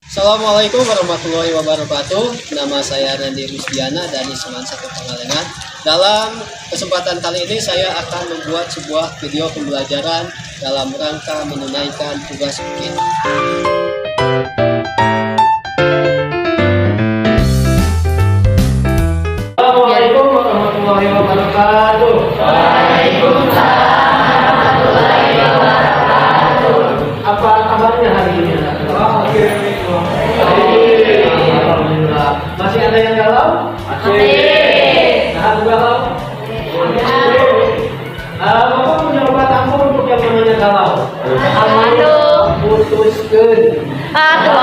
Assalamualaikum warahmatullahi wabarakatuh. Nama saya Nandi Rusdiana dari Seman 1 Pangalengan. Dalam kesempatan kali ini saya akan membuat sebuah video pembelajaran dalam rangka menunaikan tugas UKIN. Assalamualaikum warahmatullahi wabarakatuh. Waalaikumsalam warahmatullahi wabarakatuh. Apa kabarnya hari ini? Alhamdulillah. Masih ada yang galau? Masih. Nah, galau? Bapak punya obat ampuh untuk yang namanya galau. Aduh. Putuskan. Tuh.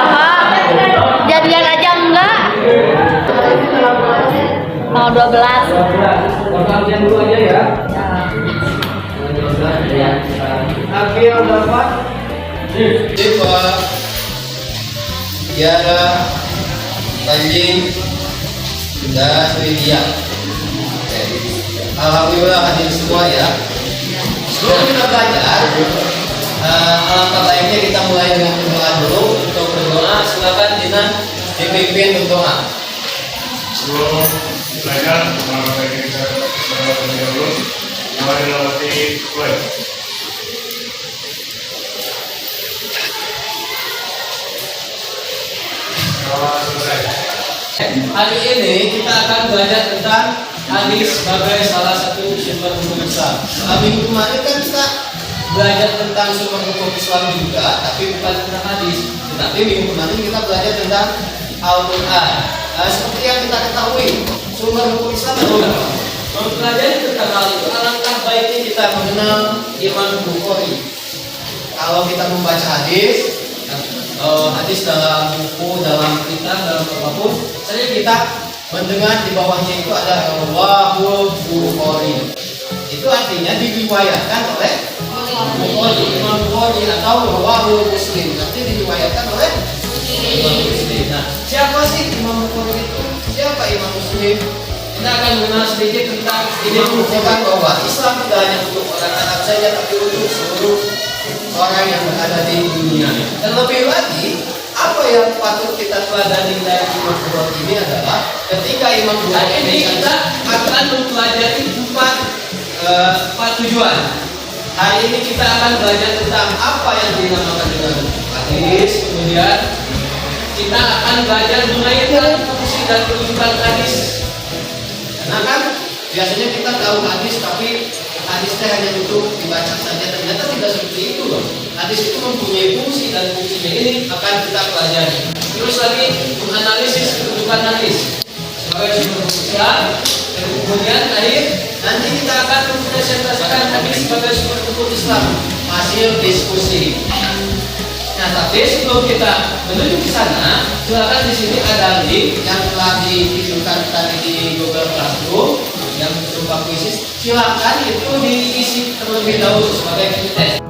Jadian aja enggak? Mau 12. Bagian dulu aja ya. Akhir dapat. Siapa? Tiara, Tanjing, dan Widya. Alhamdulillah hadir semua ya. Sebelum kita belajar, alangkah baiknya kita mulai dengan berdoa dulu. Untuk berdoa, silakan Dina dipimpin berdoa. Sebelum belajar, alangkah baiknya kita berdoa terlebih dahulu. Mari lewati mulai. Hari ini kita akan belajar tentang hadis sebagai salah satu sumber hukum Islam. Minggu kemarin kan kita belajar tentang sumber hukum Islam juga, tapi bukan tentang hadis. Tetapi minggu kemarin kita belajar tentang Al-Quran. Seperti yang kita ketahui, sumber hukum Islam adalah mempelajari tentang hal itu. Alangkah baiknya kita mengenal Imam Bukhari. Kalau kita membaca hadis dalam buku, dalam kitab, dalam apapun, saja kita mendengar di bawahnya itu ada Rawahul Bukhari. Itu artinya diriwayatkan oleh Bukhari, Imam Bukhari, atau Rawahul Muslim. Nanti diriwayatkan oleh Imam Muslim. Nah, siapa sih Imam Bukhari itu? Siapa Imam Muslim? Kita akan mengenal sedikit tentang ini, menunjukkan bahwa Islam tidak hanya untuk orang Arab saja, tapi untuk seluruh orang yang berada di dunia. Terlebih lagi, apa yang patut kita teladani dari Imam Bukhari ini adalah ketika Imam Bukhari ini kita akan mempelajari empat tujuan. Hari ini kita akan belajar tentang apa yang dinamakan dengan hadis. Kemudian kita akan belajar mengenai fungsi dan kedudukan hadis. Karena kan biasanya kita tahu hadis, tapi hadisnya hanya untuk dibaca saja. Ternyata tidak seperti itu loh. Hadis itu mempunyai fungsi, dan fungsinya ini akan kita pelajari. Terus lagi menganalisis kedudukan hadis sebagai sumber Islam. Dan kemudian akhir nanti kita akan mempresentasikan hadis sebagai sumber hukum Islam hasil diskusi. Nah, tapi sebelum kita menuju ke sana, silakan di sini ada link yang telah ditunjukkan tadi di Google Classroom yang berupa kuisis. Silakan itu diisi terlebih dahulu sebagai tes.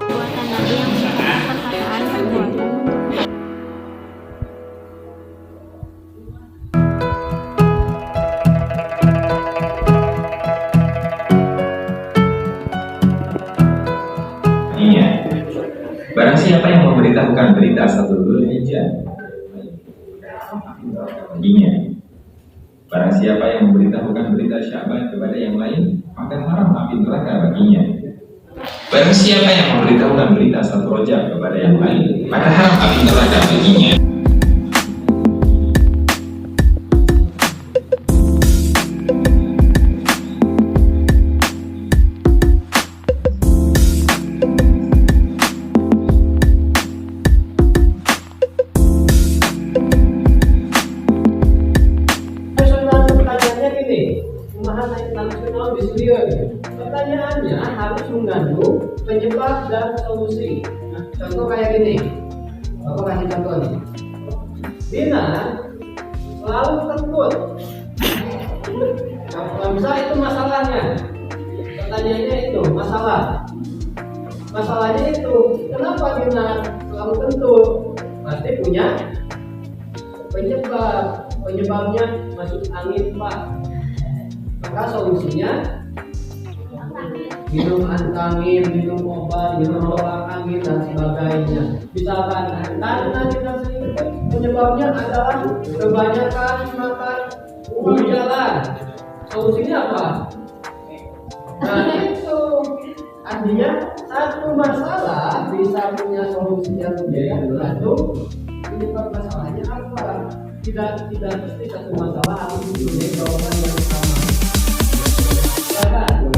Buatan Nabi yang merupakan perkataan perbuatan. Iya. Barang siapa yang memberitahukan berita satu Dzulhijjah, iya. Barang siapa yang memberitahukan berita Sya'ban kepada yang lain, maka haram api neraka baginya. Barang siapa yang memberitahukan berita satu Rajab kepada yang lain, maka haram api neraka baginya. Pertanyaannya gini, pemahaman internasional di studio. Pertanyaannya harus mengandung penyebab dan solusi. Nah, contoh kayak gini, Bapak kasih contoh nih. Dina selalu takut. Kalau misalnya itu masalahnya, pertanyaannya itu masalah. Masalahnya itu kenapa kita selalu kentut? Pasti punya penyebab. Penyebabnya masuk angin, Pak. Maka solusinya minum angin, minum obat, minum tolak angin dan sebagainya. Misalkan karena kita sering penyebabnya adalah kebanyakan makan uang jalan. Solusinya apa? Nah itu artinya satu masalah bisa punya solusi yang berbeda tergantung penyebab masalahnya apa. Tidak mesti satu masalah harus mempunyai jawaban yang sama. Silakan.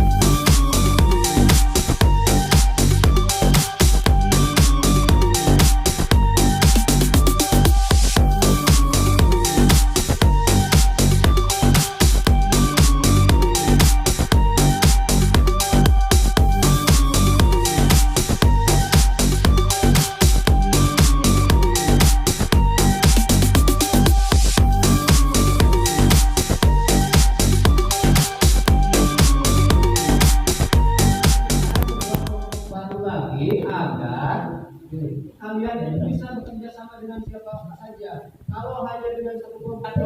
Kalian bisa bekerja sama dengan siapa saja. Kalau hanya dengan satu kelompok,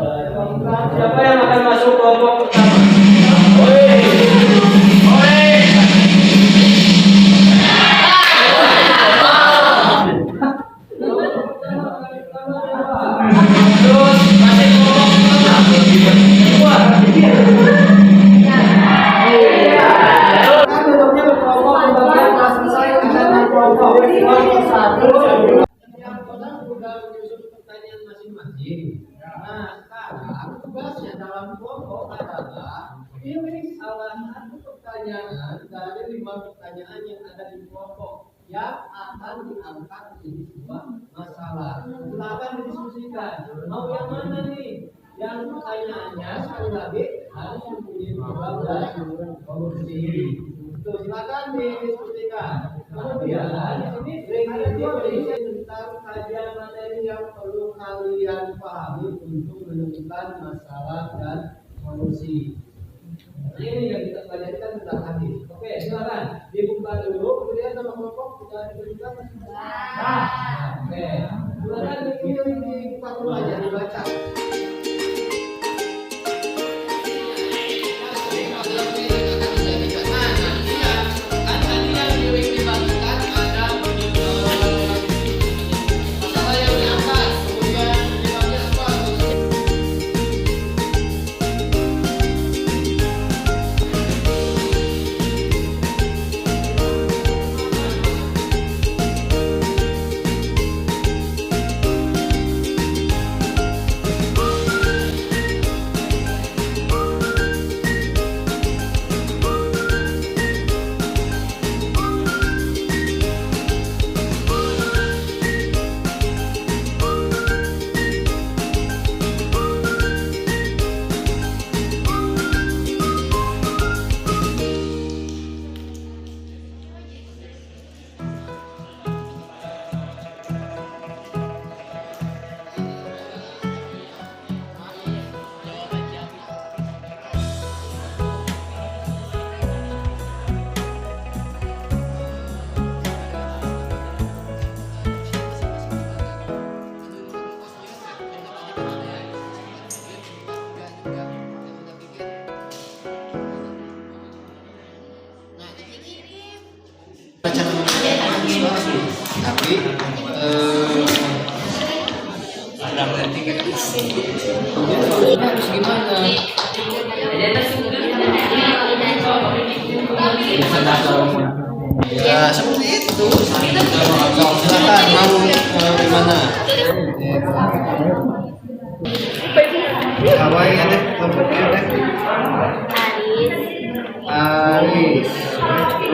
siapa yang akan masuk kelompok pertama? Terus masih kelompok kedua. Kan bentuknya berkelompok, pembagian kelas selesai dengan kelompok satu. Yang orang sudah menyusun pertanyaan masing-masing. Nah, sekarang tugasnya dalam kelompok adalah pilih salah satu pertanyaan dari 5 pertanyaan yang ada di kelompok yang akan diangkat menjadi sebuah masalah. Silakan didiskusikan. Mau yang mana nih? Yang pertanyaannya sekali lagi harus mempunyai jawab dan solusi. Tuh, silakan didiskusikan. Kemudian di sini berisi tentang kajian materi yang perlu kalian pahami untuk menemukan masalah dan solusi. Ini yang kita pelajari tentang hadis. Oke, silakan dibuka dulu. Kemudian nama kelompok sudah diberikan. Oke, silakan dibuka dulu aja dibaca. Tapi harus gimana? Ya seperti itu. Silakan mau gimana? Awal ada kelompoknya ada. Aris.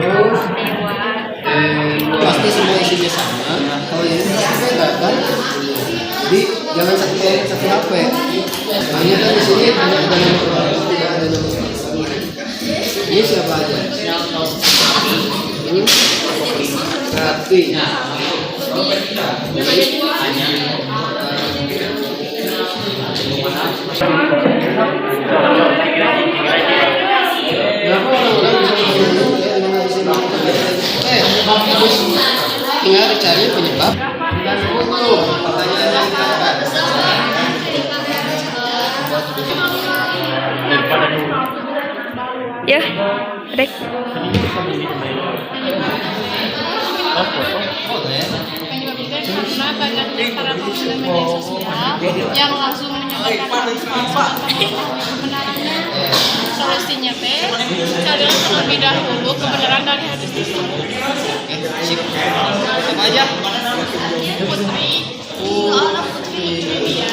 Terus pasti semua isinya sama. Kalau ini beda kan? Jadi jangan satu kelompok satu HP. Hanya kan di sini hanya ada nomor tidak ada nomor. Ini siapa aja? Ini Raffi. Berapa orang-orang bisa Terus tinggal dicari penyebab dan untuk pertanyaan yang dikatakan. Ya, Rek. Karena banyaknya para pengguna media sosial yang langsung menyebarkan kebenarannya. Solusinya carilah terlebih dahulu kebenaran dari hadis tersebut. Siapa aja? Putri, ya.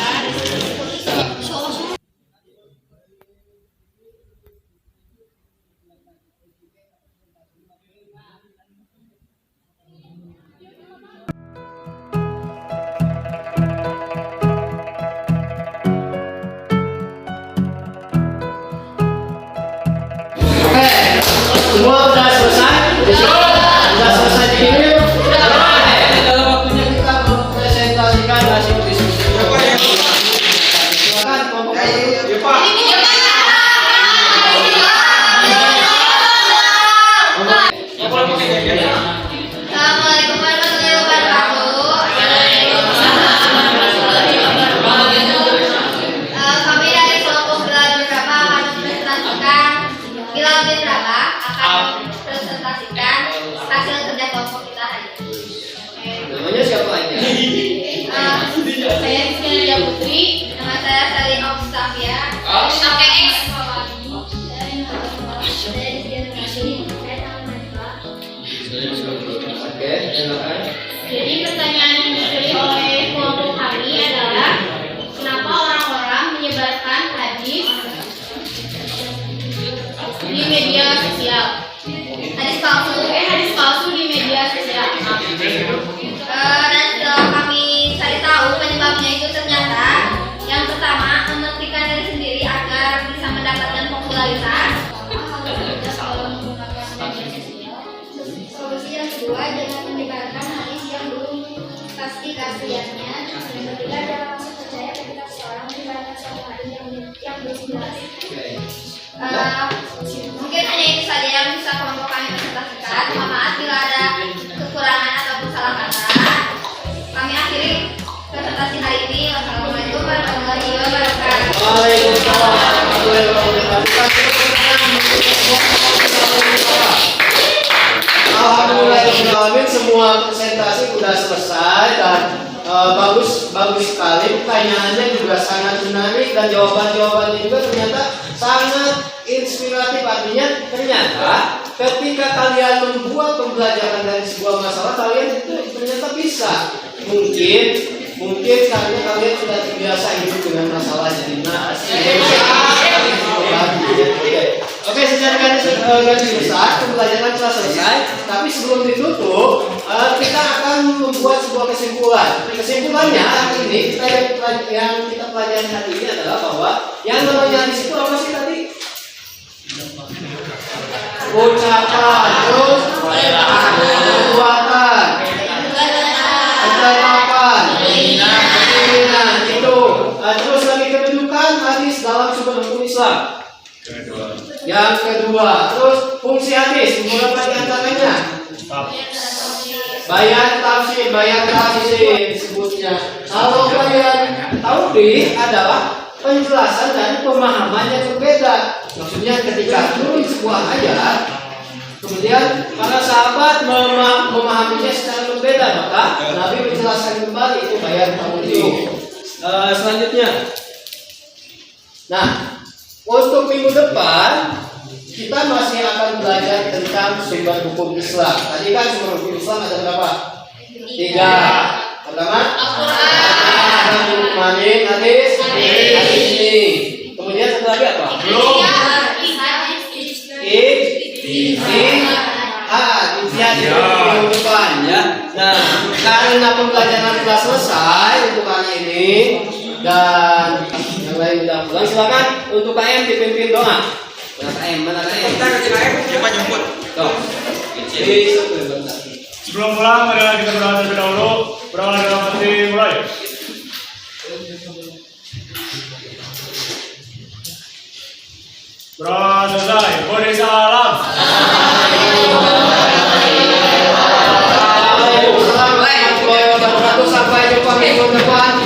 Semua sudah selesai? Sudah selesai dikirim? Dalam waktunya kita mempresentasikan hasil diskusi. Silakan kelompok Assalamualaikum warahmatullahi wabarakatuh. Kami dari kelompok Bilal bin Rabah akan mempresentasikan hasil kerja kelompok kita hari ini. namanya siapa aja? Saya Rizky Putri, nama saya Salin Oksafia. Oke, silakan. Jadi pertanyaan yang dipilih oleh kelompok kami adalah kenapa orang-orang menyebarkan hadis di media sosial? Hadis palsu di media sosial. Dan setelah kami cari tahu penyebabnya itu ternyata yang pertama mementingkan diri sendiri agar bisa mendapatkan popularitas. Solusi yang kedua dengan menyebarkan hadis yang belum pasti keasliannya. Yang ketiga adalah langsung percaya ketika seorang menyebarkan suatu hadis yang belum jelas. Mungkin hanya itu saja yang bisa kelompok kami presentasikan. Mohon maaf bila ada kekurangan ataupun salah kata. Kami akhiri presentasi hari ini. Wassalamualaikum warahmatullahi wabarakatuh. Waalaikumsalam warahmatullahi wabarakatuh. Alhamdulillah, semua presentasi sudah selesai dan bagus sekali. Pertanyaannya juga sangat menarik dan jawaban-jawabannya juga ternyata sangat inspiratif. Artinya ternyata ketika kalian membuat pembelajaran dari sebuah masalah, kalian itu ternyata bisa. Mungkin karena kalian sudah terbiasa hidup dengan masalah jadi Oke, secara garis besar pembelajaran telah selesai. Tapi sebelum ditutup, kita akan membuat sebuah kesimpulan. Kesimpulannya hari ini yang kita pelajari hari ini adalah bahwa yang namanya hadis itu apa sih tadi? Ucapan, terus perbuatan, ucapan, keinginan itu. Terus lagi kedudukan hadis dalam sumber hukum Islam. Yang kedua, terus fungsi hadis beberapa di antaranya. Bayan tafsir disebutnya. Kalau bayan taudih adalah penjelasan dan pemahaman yang berbeda. Maksudnya ketika turun sebuah ayat, kemudian para sahabat memahaminya secara berbeda, maka Nabi menjelaskan kembali, itu bayan taudih. Selanjutnya, nah, untuk minggu depan kita masih akan belajar tentang sumber hukum Islam. Tadi kan sumber hukum Islam ada berapa? 3. Pertama, Al-Quran, hadis ini. Kemudian satu lagi apa? Minggu depan ya. Nah, karena pembelajaran telah selesai untuk hari ini dan yang lain sudah pulang, silakan untuk KM dipimpin doa. Mana KM? Kita ke KM coba jemput. Tuh. Sebelum pulang, adalah kita berdoa terlebih dahulu. Berdoa dalam hati, mulai. Berdoa selesai. Beri salam. pakai depan.